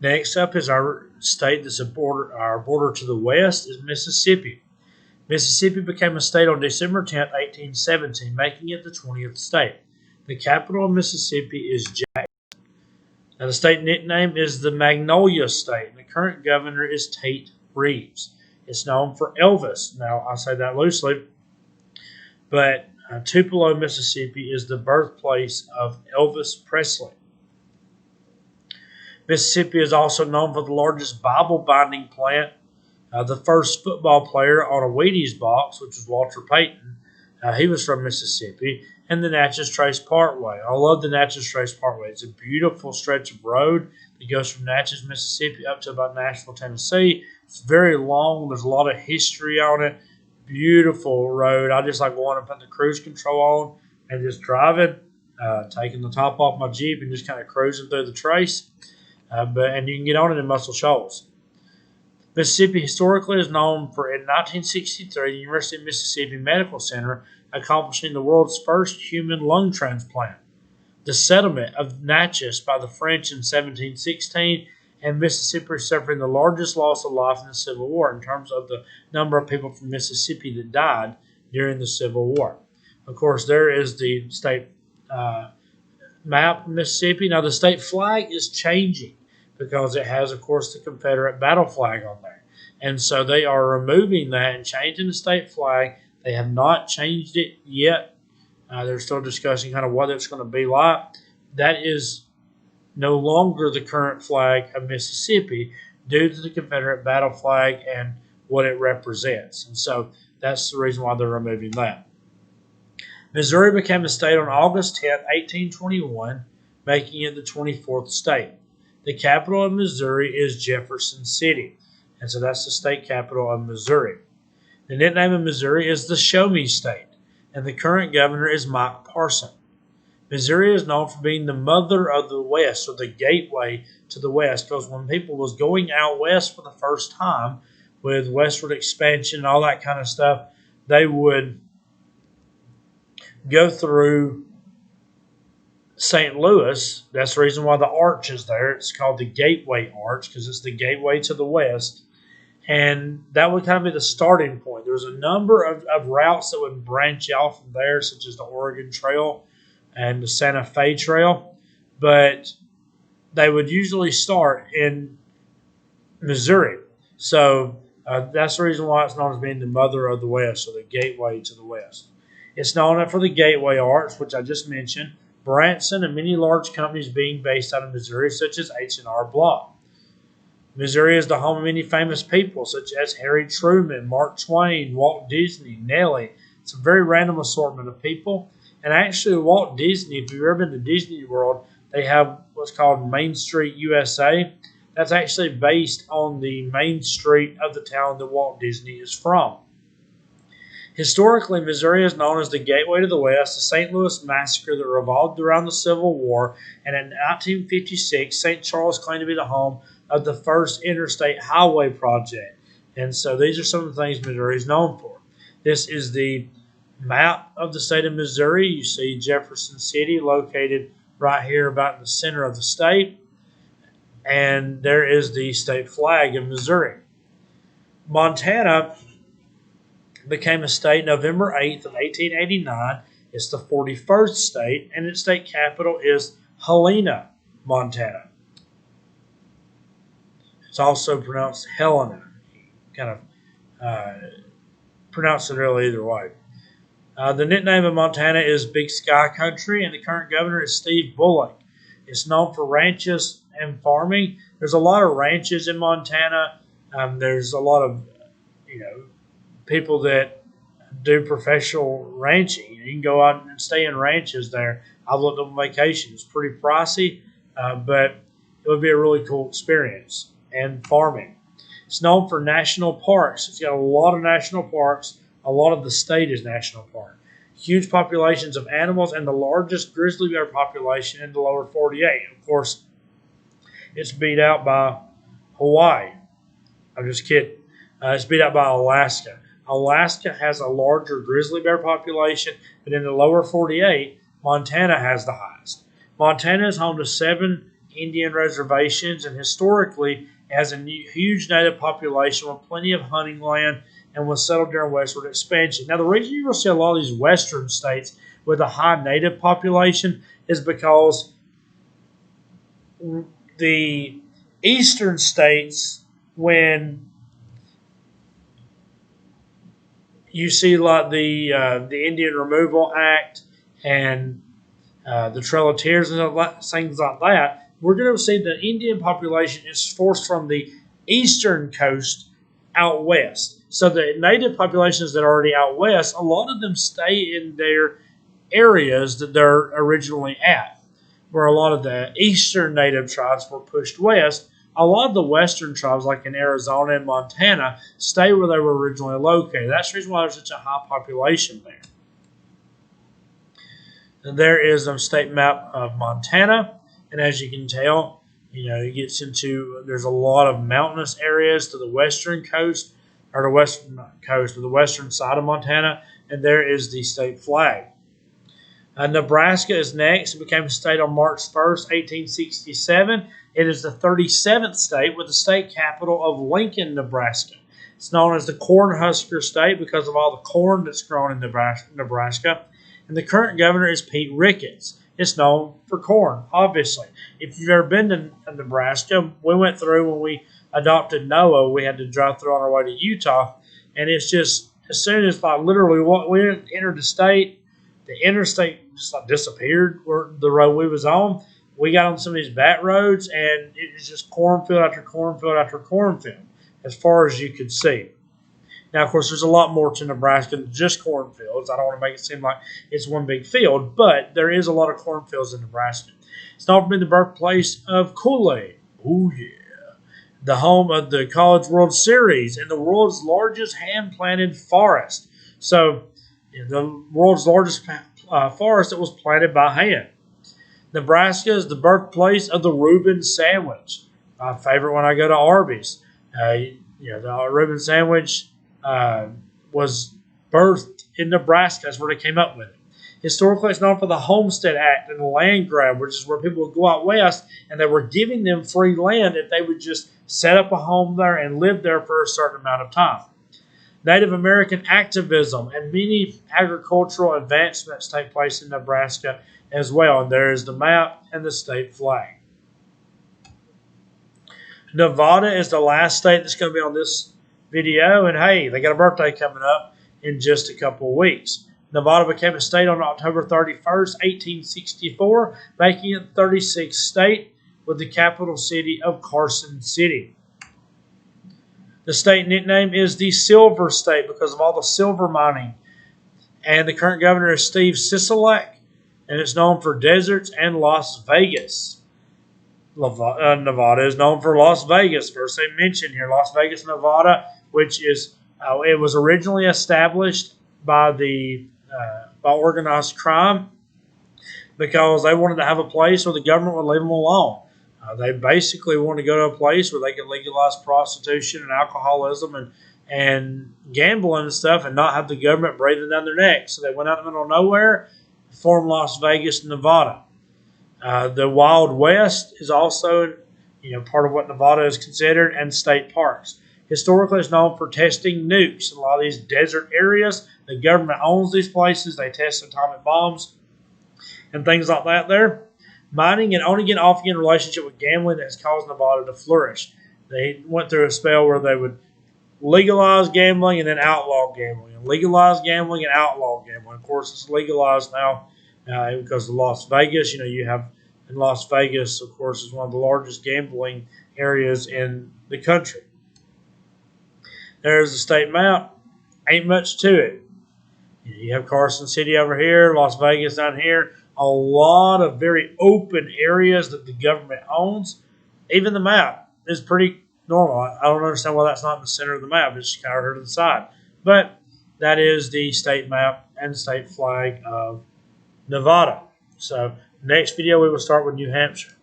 Next up is our state that's our border to the west is Mississippi. Mississippi became a state on December 10th, 1817, making it the 20th state. The capital of Mississippi is Jackson. Now, the state nickname is the Magnolia State, and the current governor is Tate Reeves. It's known for Elvis. Now, I say that loosely, but Tupelo, Mississippi is the birthplace of Elvis Presley. Mississippi is also known for the largest Bible binding plant. The first football player on a Wheaties box, which was Walter Payton, he was from Mississippi, and the Natchez Trace Parkway. I love the Natchez Trace Parkway. It's a beautiful stretch of road that goes from Natchez, Mississippi up to about Nashville, Tennessee. It's very long. There's a lot of history on it. Beautiful road. I just like going to put the cruise control on and just driving, taking the top off my Jeep and just kind of cruising through the trace. And you can get on it in Muscle Shoals. Mississippi historically is known for, in 1963, the University of Mississippi Medical Center accomplishing the world's first human lung transplant. The settlement of Natchez by the French in 1716, and Mississippi suffering the largest loss of life in the Civil War in terms of the number of people from Mississippi that died during the Civil War. Of course, there is the state map of Mississippi. Now, the state flag is changing because it has, of course, the Confederate battle flag on there. And so they are removing that and changing the state flag. They have not changed it yet. They're still discussing kind of what it's going to be like. That is no longer the current flag of Mississippi due to the Confederate battle flag and what it represents. And so that's the reason why they're removing that. Missouri became a state on August 10th, 1821, making it the 24th state. The capital of Missouri is Jefferson City, and so that's the state capital of Missouri. The nickname of Missouri is the Show Me State, and the current governor is Mike Parson. Missouri is known for being the mother of the West, or the gateway to the West, because when people was going out west for the first time with westward expansion and all that kind of stuff, they would go through St. Louis. That's the reason why the arch is there. It's called the Gateway Arch because it's the gateway to the west. And that would kind of be the starting point. There's a number of routes that would branch out from there, such as the Oregon Trail and the Santa Fe Trail. But they would usually start in Missouri. So that's the reason why it's known as being the mother of the West, or the gateway to the West. It's known for the Gateway Arch, which I just mentioned, Branson, and many large companies being based out of Missouri, such as H&R Block. Missouri is the home of many famous people, such as Harry Truman, Mark Twain, Walt Disney, Nellie. It's a very random assortment of people. And actually, Walt Disney, if you've ever been to Disney World, they have what's called Main Street USA. That's actually based on the main street of the town that Walt Disney is from. Historically, Missouri is known as the gateway to the West, the St. Louis Massacre that revolved around the Civil War, and in 1956, St. Charles claimed to be the home of the first interstate highway project. And so these are some of the things Missouri is known for. This is the map of the state of Missouri. You see Jefferson City located right here about in the center of the state. And there is the state flag of Missouri. Montana became a state November 8th of 1889. It's the 41st state, and its state capital is Helena, Montana. It's also pronounced Helena. Kind of pronounce it really either way. The nickname of Montana is Big Sky Country, and the current governor is Steve Bullock. It's known for ranches and farming. There's a lot of ranches in Montana. There's a lot of, people that do professional ranching. You can go out and stay in ranches there. I've looked on vacation. It's pretty pricey, but it would be a really cool experience. And farming. It's known for national parks. It's got a lot of national parks. A lot of the state is national park. Huge populations of animals and the largest grizzly bear population in the lower 48. Of course, it's beat out by Hawaii. I'm just kidding. It's beat out by Alaska. Alaska has a larger grizzly bear population, but in the lower 48, Montana has the highest. Montana is home to 7 Indian reservations, and historically it has a huge native population with plenty of hunting land and was settled during westward expansion. Now, the reason you're going to see a lot of these western states with a high native population is because the eastern states, when you see like the Indian Removal Act and the Trail of Tears and things like that, we're going to see the Indian population is forced from the eastern coast out west. So the native populations that are already out west, a lot of them stay in their areas that they're originally at. Where a lot of the eastern native tribes were pushed west, a lot of the western tribes, like in Arizona and Montana, stay where they were originally located. That's the reason why there's such a high population there. And there is a state map of Montana, and as you can tell, it gets into, there's a lot of mountainous areas to the western coast, or the western coast, or the western side of Montana, and there is the state flag. Nebraska is next. It became a state on March 1st, 1867. It is the 37th state with the state capital of Lincoln, Nebraska. It's known as the Cornhusker State because of all the corn that's grown in Nebraska. And the current governor is Pete Ricketts. It's known for corn, obviously. If you've ever been to Nebraska, we went through when we adopted Noah. We had to drive through on our way to Utah. And it's just, as soon as literally we entered the state, the interstate just disappeared where the road we was on. We got on some of these back roads, and it was just cornfield after cornfield after cornfield as far as you could see. Now, of course, there's a lot more to Nebraska than just cornfields. I don't want to make it seem like it's one big field, but there is a lot of cornfields in Nebraska. It's known for being the birthplace of Kool-Aid. Oh, yeah. The home of the College World Series and the world's largest hand-planted forest. So, the world's largest forest that was planted by hand. Nebraska is the birthplace of the Reuben sandwich. My favorite when I go to Arby's. The Reuben sandwich was birthed in Nebraska. That's where they came up with it. Historically, it's known for the Homestead Act and the land grab, which is where people would go out west and they were giving them free land if they would just set up a home there and live there for a certain amount of time. Native American activism and many agricultural advancements take place in Nebraska as well. And there is the map and the state flag. Nevada is the last state that's going to be on this video. And hey, they got a birthday coming up in just a couple of weeks. Nevada became a state on October 31st, 1864, making it the 36th state with the capital city of Carson City. The state nickname is the Silver State because of all the silver mining. And the current governor is Steve Sisolak, and it's known for deserts and Las Vegas. Nevada is known for Las Vegas. First they mentioned here, Las Vegas, Nevada, which is, it was originally established by by organized crime because they wanted to have a place where the government would leave them alone. They basically wanted to go to a place where they could legalize prostitution and alcoholism and gambling and stuff and not have the government breathing down their neck. So they went out in the middle of nowhere, formed Las Vegas, Nevada. The Wild West is also part of what Nevada is considered, and state parks. Historically, it's known for testing nukes in a lot of these desert areas. The government owns these places. They test atomic bombs and things like that there. Mining and on-again, off-again relationship with gambling that has caused Nevada to flourish. They went through a spell where they would legalize gambling and then outlaw gambling, and legalize gambling and outlaw gambling. Of course, it's legalized now because of Las Vegas. You have in Las Vegas, of course, is one of the largest gambling areas in the country. There's the state map. Ain't much to it. You have Carson City over here, Las Vegas down here. A lot of very open areas that the government owns. Even the map is pretty normal. I don't understand why that's not in the center of the map. It's kind of here to the side. But that is the state map and state flag of Nevada. So next video we will start with New Hampshire.